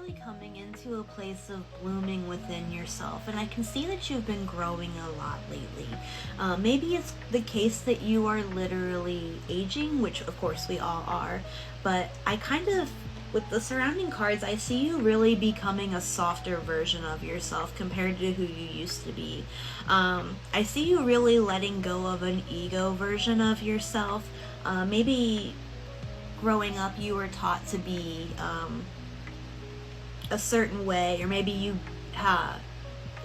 really coming into a place of blooming within yourself, and I can see that you've been growing a lot lately. Maybe it's the case that you are literally aging, which of course we all are, but I kind of, with the surrounding cards, I see you really becoming a softer version of yourself compared to who you used to be. I see you really letting go of an ego version of yourself. Maybe growing up you were taught to be a certain way, or maybe you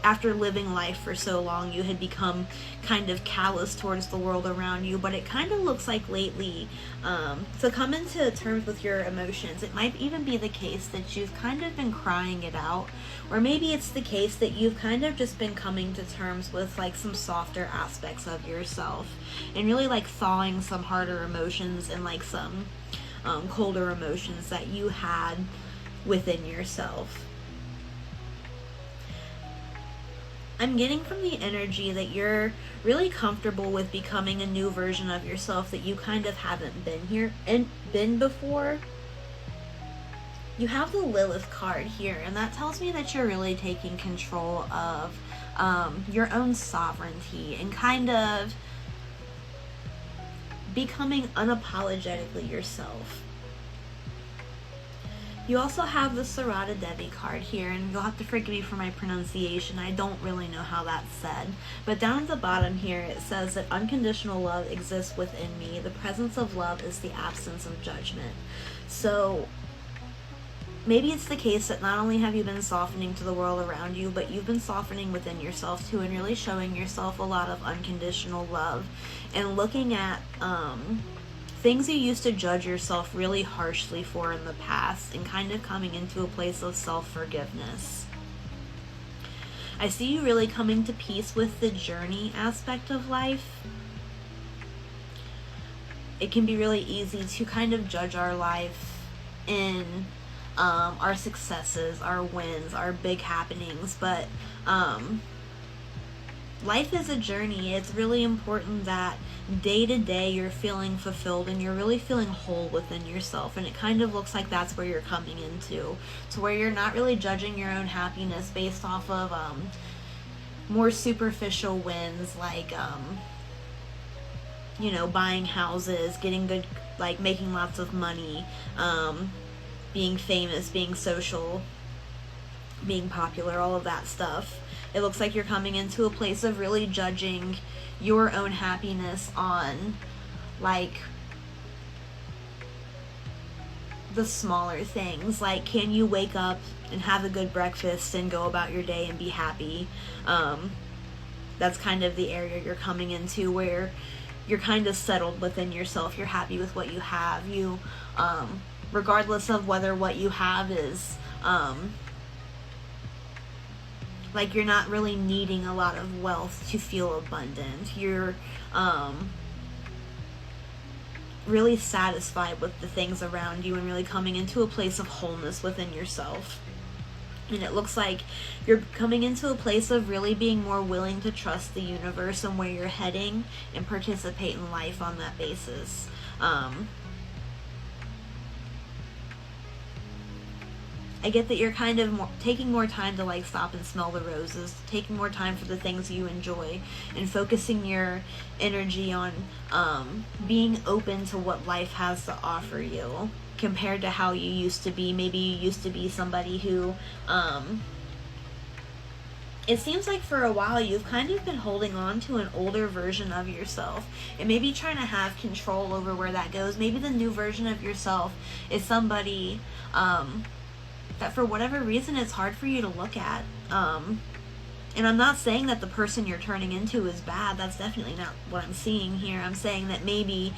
after living life for so long you had become kind of callous towards the world around you. But it kind of looks like lately, to come into terms with your emotions, it might even be the case that you've kind of been crying it out, or maybe it's the case that you've kind of just been coming to terms with like some softer aspects of yourself, and really like thawing some harder emotions and like some colder emotions that you had within yourself. I'm getting from the energy that you're really comfortable with becoming a new version of yourself that you kind of haven't been here and been before. You have the Lilith card here, and that tells me that you're really taking control of your own sovereignty and kind of becoming unapologetically yourself. You also have the Sarada Devi card here, and you'll have to forgive me for my pronunciation. I don't really know how that's said. But down at the bottom here, it says that unconditional love exists within me. The presence of love is the absence of judgment. So maybe it's the case that not only have you been softening to the world around you, but you've been softening within yourself too, and really showing yourself a lot of unconditional love, and looking at things you used to judge yourself really harshly for in the past, and kind of coming into a place of self-forgiveness. I see you really coming to peace with the journey aspect of life. It can be really easy to kind of judge our life in our successes, our wins, our big happenings, but life is a journey. It's really important that day to day you're feeling fulfilled and you're really feeling whole within yourself, and it kind of looks like that's where you're coming into, to where you're not really judging your own happiness based off of more superficial wins, like buying houses, getting good, like making lots of money, being famous, being social, being popular, all of that stuff. It looks like you're coming into a place of really judging your own happiness on like the smaller things. Like, can you wake up and have a good breakfast and go about your day and be happy? That's kind of the area you're coming into, where you're kind of settled within yourself. You're happy with what you have. You regardless of whether what you have is like, you're not really needing a lot of wealth to feel abundant. You're really satisfied with the things around you, and really coming into a place of wholeness within yourself. And it looks like you're coming into a place of really being more willing to trust the universe and where you're heading, and participate in life on that basis. I get that you're kind of taking more time to like stop and smell the roses, taking more time for the things you enjoy, and focusing your energy on being open to what life has to offer you, compared to how you used to be. Maybe you used to be somebody who it seems like for a while you've kind of been holding on to an older version of yourself, and maybe trying to have control over where that goes. Maybe the new version of yourself is somebody that for whatever reason it's hard for you to look at. And I'm not saying that the person you're turning into is bad. That's definitely not what I'm seeing here. I'm saying that maybe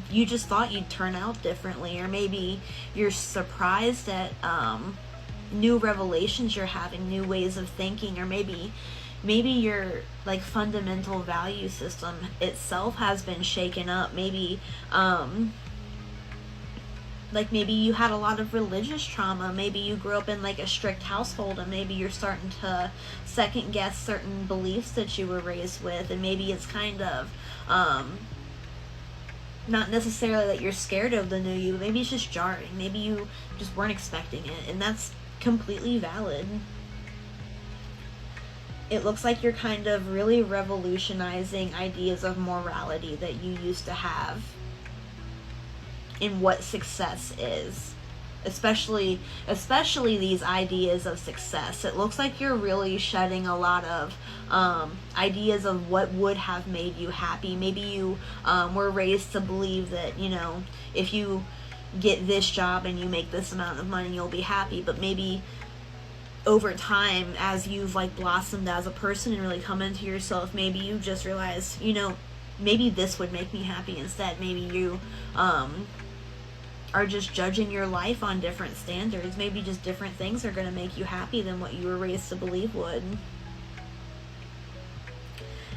you just thought you'd turn out differently, or maybe you're surprised at new revelations you're having, new ways of thinking, or maybe your like fundamental value system itself has been shaken up. Maybe maybe you had a lot of religious trauma. Maybe you grew up in like a strict household, and maybe you're starting to second guess certain beliefs that you were raised with. And maybe it's kind of not necessarily that you're scared of the new you. Maybe it's just jarring. Maybe you just weren't expecting it, and that's completely valid. It looks like you're kind of really revolutionizing ideas of morality that you used to have in what success is. Especially these ideas of success. It looks like you're really shedding a lot of ideas of what would have made you happy. Maybe you were raised to believe that, you know, if you get this job and you make this amount of money, you'll be happy. But maybe over time, as you've like blossomed as a person and really come into yourself, maybe you just realize, you know, maybe this would make me happy instead. Maybe you are just judging your life on different standards. Maybe just different things are going to make you happy than what you were raised to believe would.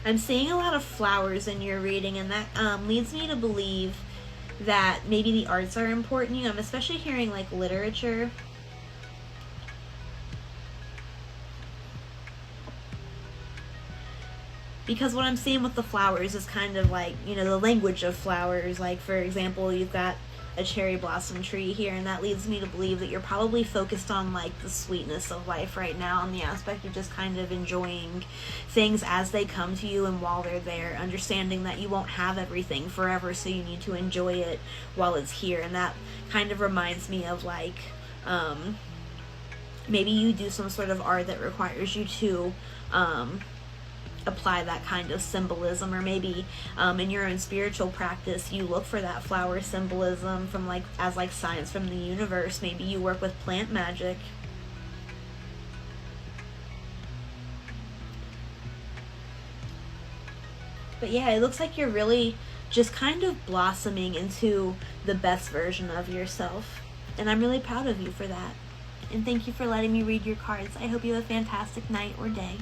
I'm seeing a lot of flowers in your reading, and that leads me to believe that maybe the arts are important to you. I'm especially hearing like literature. Because what I'm seeing with the flowers is kind of like, you know, the language of flowers. Like, for example, you've got a cherry blossom tree here, and that leads me to believe that you're probably focused on like the sweetness of life right now, and the aspect of just kind of enjoying things as they come to you and while they're there, understanding that you won't have everything forever, so you need to enjoy it while it's here. And that kind of reminds me of like maybe you do some sort of art that requires you to apply that kind of symbolism, or maybe in your own spiritual practice you look for that flower symbolism from like as like signs from the universe. Maybe you work with plant magic. But yeah, it looks like you're really just kind of blossoming into the best version of yourself, and I'm really proud of you for that. And thank you for letting me read your cards. I hope you have a fantastic night or day.